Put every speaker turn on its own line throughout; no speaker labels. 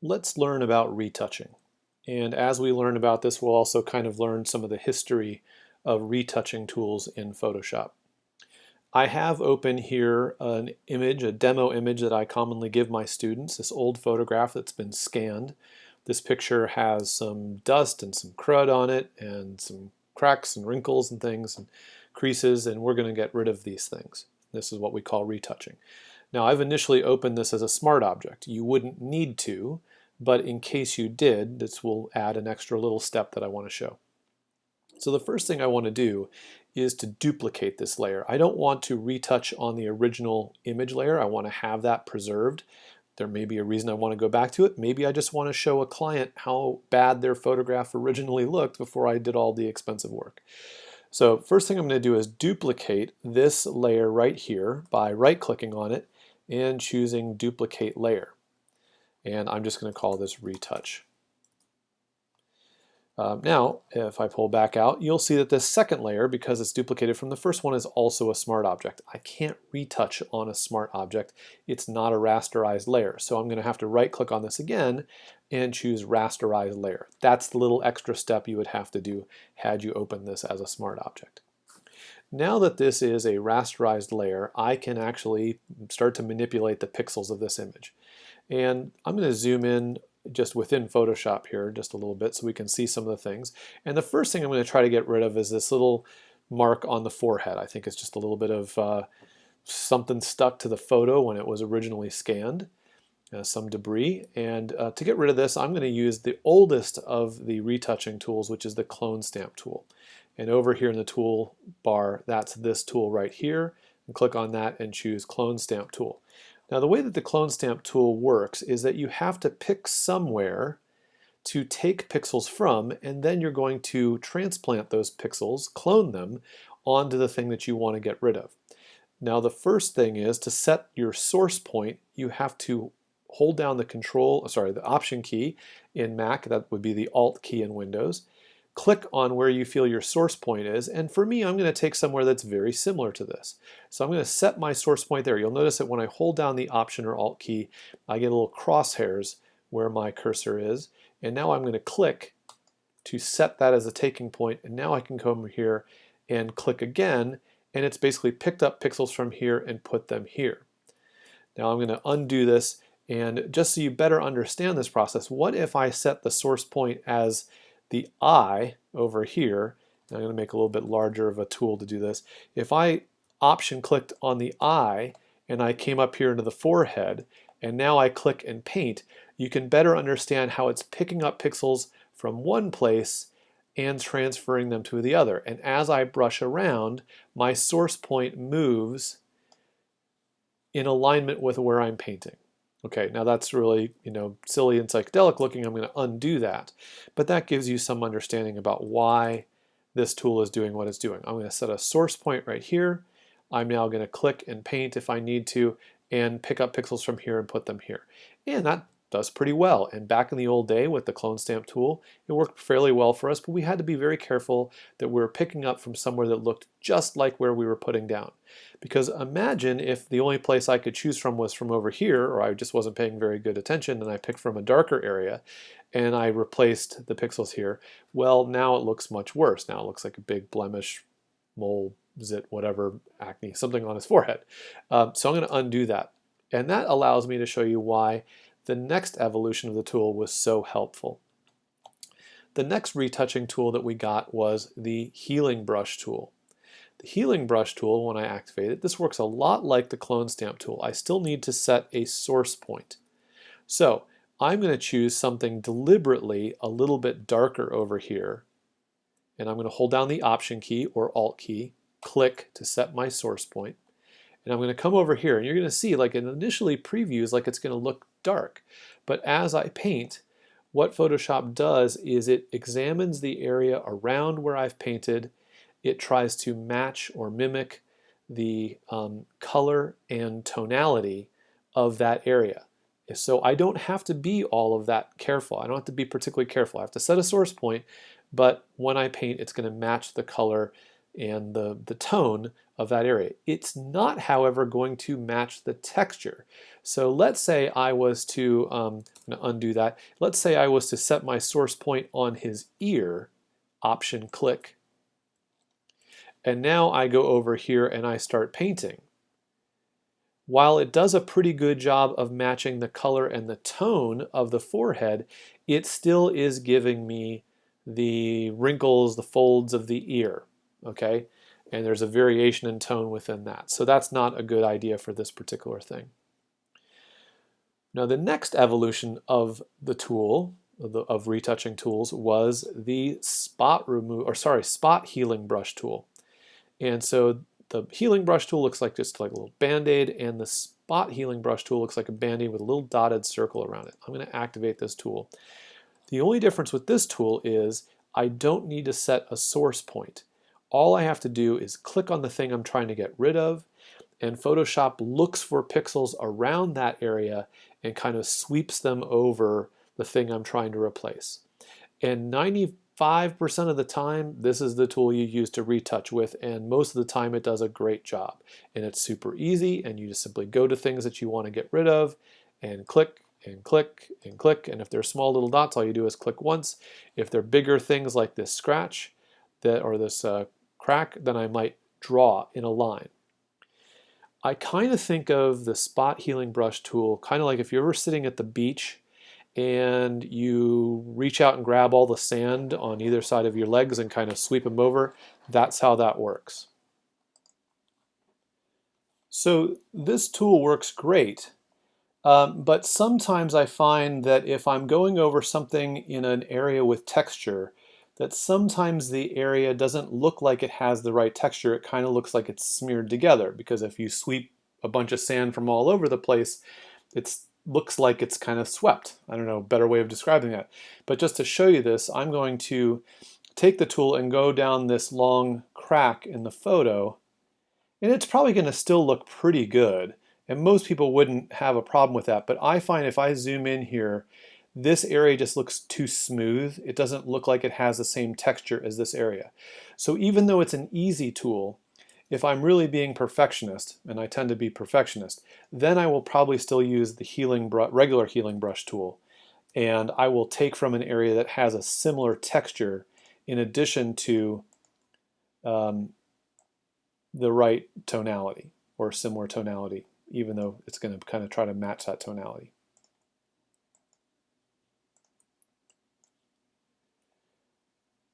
Let's learn about retouching. And as we learn about this, we'll also kind of learn some of the history of retouching tools in Photoshop. I have open here an image, a demo image that I commonly give my students, this old photograph that's been scanned. This picture has some dust and some crud on it and some cracks and wrinkles and things and creases, and we're going to get rid of these things. This is what we call retouching. Now, I've initially opened this as a smart object. You wouldn't need to, but in case you did, this will add an extra little step that I want to show. So the first thing I want to do is to duplicate this layer. I don't want to retouch on the original image layer. I want to have that preserved. There may be a reason I want to go back to it. Maybe I just want to show a client how bad their photograph originally looked before I did all the expensive work. So first thing I'm going to do is duplicate this layer right here by right-clicking on it and choosing Duplicate Layer. And I'm just going to call this Retouch. Now, if I pull back out, you'll see that this second layer, because it's duplicated from the first one, is also a smart object. I can't retouch on a smart object. It's not a rasterized layer. So I'm going to have to right-click on this again and choose Rasterize Layer. That's the little extra step you would have to do had you open this as a smart object. Now that this is a rasterized layer, I can actually start to manipulate the pixels of this image. And I'm going to zoom in just within Photoshop here just a little bit so we can see some of the things. And the first thing I'm going to try to get rid of is this little mark on the forehead. I think it's just a little bit of something stuck to the photo when it was originally scanned, some debris. And to get rid of this, I'm going to use the oldest of the retouching tools, which is the clone stamp tool. And over here in the tool bar, that's this tool right here. And click on that and choose Clone Stamp Tool. Now the way that the Clone Stamp tool works is that you have to pick somewhere to take pixels from, and then you're going to transplant those pixels, clone them, onto the thing that you want to get rid of. Now the first thing is to set your source point, you have to hold down the Option key in Mac, that would be the Alt key in Windows. Click on where you feel your source point is, and for me I'm going to take somewhere that's very similar to this. So I'm going to set my source point there. You'll notice that when I hold down the Option or Alt key, I get little crosshairs where my cursor is, and now I'm going to click to set that as a taking point, and now I can come here and click again, and it's basically picked up pixels from here and put them here. Now I'm going to undo this, and just so you better understand this process, what if I set the source point as the eye over here? I'm going to make a little bit larger of a tool to do this. If I Option clicked on the eye and I came up here into the forehead and now I click and paint, you can better understand how it's picking up pixels from one place and transferring them to the other. And as I brush around, my source point moves in alignment with where I'm painting. Okay, now that's really, silly and psychedelic looking. I'm going to undo that. But that gives you some understanding about why this tool is doing what it's doing. I'm going to set a source point right here. I'm now going to click and paint if I need to and pick up pixels from here and put them here. And that does pretty well. And back in the old day with the clone stamp tool, it worked fairly well for us, but we had to be very careful that we were picking up from somewhere that looked just like where we were putting down. Because imagine if the only place I could choose from was from over here, or I just wasn't paying very good attention and I picked from a darker area and I replaced the pixels here. Well, now it looks much worse. Now it looks like a big blemish, mole, zit, whatever, acne, something on his forehead. So I'm going to undo that. And that allows me to show you why the next evolution of the tool was so helpful. The next retouching tool that we got was the healing brush tool. The healing brush tool, when I activate it, this works a lot like the clone stamp tool. I still need to set a source point. So I'm going to choose something deliberately a little bit darker over here, and I'm going to hold down the Option key or Alt key, click to set my source point. And I'm going to come over here, and you're going to see, like, it initially previews like it's going to look dark. But as I paint, what Photoshop does is it examines the area around where I've painted. It tries to match or mimic the color and tonality of that area. So I don't have to be all of that careful. I don't have to be particularly careful. I have to set a source point, but when I paint, it's going to match the color and the tone of that area. It's not, however, going to match the texture. So let's say I was to, I'm going to undo that. Let's say I was to set my source point on his ear, Option click, and now I go over here and I start painting. While it does a pretty good job of matching the color and the tone of the forehead, it still is giving me the wrinkles, the folds of the ear, okay? And there's a variation in tone within that. So that's not a good idea for this particular thing. Now the next evolution of the tool, of retouching tools, was the spot healing brush tool. And so the healing brush tool looks like just like a little band-aid, and the spot healing brush tool looks like a band-aid with a little dotted circle around it. I'm going to activate this tool. The only difference with this tool is I don't need to set a source point. All I have to do is click on the thing I'm trying to get rid of, and Photoshop looks for pixels around that area and kind of sweeps them over the thing I'm trying to replace. And 95% of the time, this is the tool you use to retouch with, and most of the time it does a great job. And it's super easy, and you just simply go to things that you want to get rid of and click and click and click, and if they're small little dots, all you do is click once. If they're bigger things like this scratch or this crack, then I might draw in a line. I kind of think of the spot healing brush tool kind of like if you're ever sitting at the beach and you reach out and grab all the sand on either side of your legs and kind of sweep them over. That's how that works. So this tool works great, but sometimes I find that if I'm going over something in an area with texture, that sometimes the area doesn't look like it has the right texture. It kind of looks like it's smeared together, because if you sweep a bunch of sand from all over the place, it looks like it's kind of swept. I don't know a better way of describing that. But just to show you this, I'm going to take the tool and go down this long crack in the photo, and it's probably going to still look pretty good. And most people wouldn't have a problem with that, but I find if I zoom in here, this area just looks too smooth. It doesn't look like it has the same texture as this area. So even though it's an easy tool, if I'm really being perfectionist, and I tend to be perfectionist, then I will probably still use the regular healing brush tool. And I will take from an area that has a similar texture in addition to the right tonality or similar tonality, even though it's going to kind of try to match that tonality.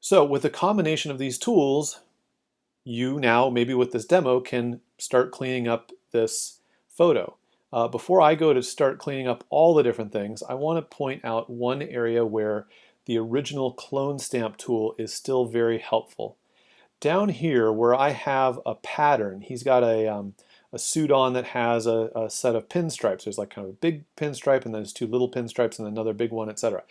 So with a combination of these tools, you now, maybe with this demo, can start cleaning up this photo. Before I go to start cleaning up all the different things, I want to point out one area where the original clone stamp tool is still very helpful. Down here where I have a pattern, he's got a suit on that has a set of pinstripes. There's like kind of a big pinstripe, and then there's two little pinstripes and another big one, etc.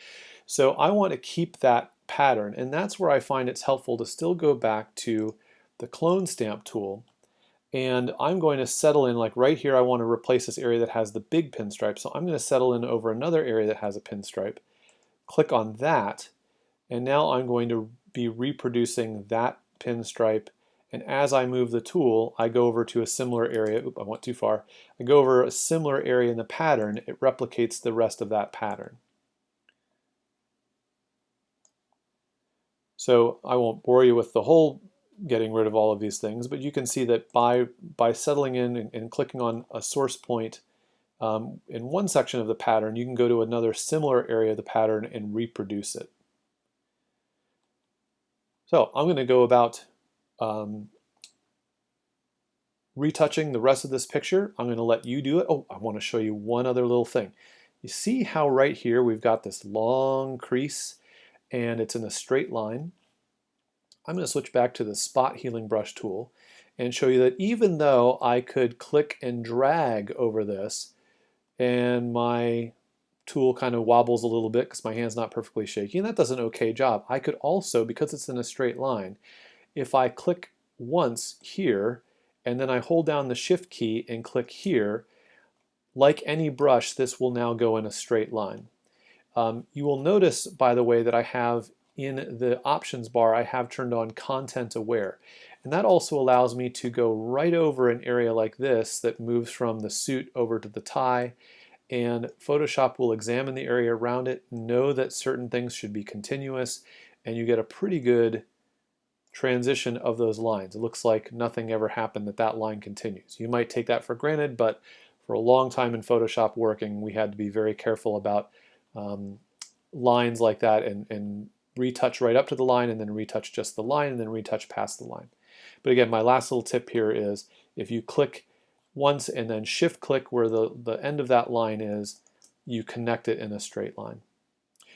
So I want to keep that pattern, and that's where I find it's helpful to still go back to the clone stamp tool, and I'm going to settle in, like right here I want to replace this area that has the big pinstripe, so I'm going to settle in over another area that has a pinstripe, click on that, and now I'm going to be reproducing that pinstripe, and as I move the tool I go over to a similar area. Oop, I went too far. I go over a similar area in the pattern, it replicates the rest of that pattern. So I won't bore you with the whole getting rid of all of these things, but you can see that by settling in and clicking on a source point in one section of the pattern, you can go to another similar area of the pattern and reproduce it. So I'm going to go about retouching the rest of this picture. I'm going to let you do it. Oh, I want to show you one other little thing. You see how right here we've got this long crease and it's in a straight line. I'm going to switch back to the spot healing brush tool and show you that even though I could click and drag over this and my tool kind of wobbles a little bit because my hand's not perfectly shaky, and that does an okay job, I could also, because it's in a straight line, if I click once here and then I hold down the shift key and click here, like any brush, this will now go in a straight line. You will notice, by the way, that I have in the options bar, I have turned on content aware. And that also allows me to go right over an area like this that moves from the suit over to the tie, and Photoshop will examine the area around it, know that certain things should be continuous, and you get a pretty good transition of those lines. It looks like nothing ever happened, that line continues. You might take that for granted, but for a long time in Photoshop working, we had to be very careful about lines like that and retouch right up to the line and then retouch just the line and then retouch past the line. But again, my last little tip here is if you click once and then shift click where the end of that line is, you connect it in a straight line.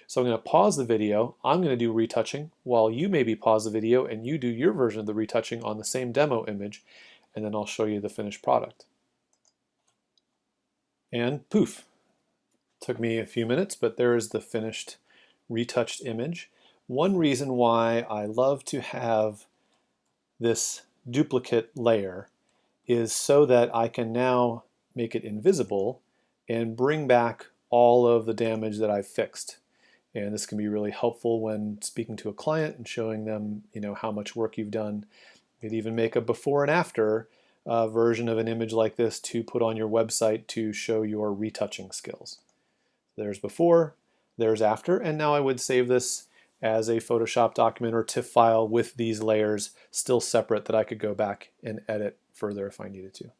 So I'm going to pause the video. I'm going to do retouching while you maybe pause the video and you do your version of the retouching on the same demo image, and then I'll show you the finished product. And poof, took me a few minutes, but there is the finished retouched image. One reason why I love to have this duplicate layer is so that I can now make it invisible and bring back all of the damage that I've fixed. And this can be really helpful when speaking to a client and showing them, how much work you've done. You could even make a before and after version of an image like this to put on your website to show your retouching skills. There's before, there's after, and now I would save this as a Photoshop document or TIFF file with these layers still separate that I could go back and edit further if I needed to.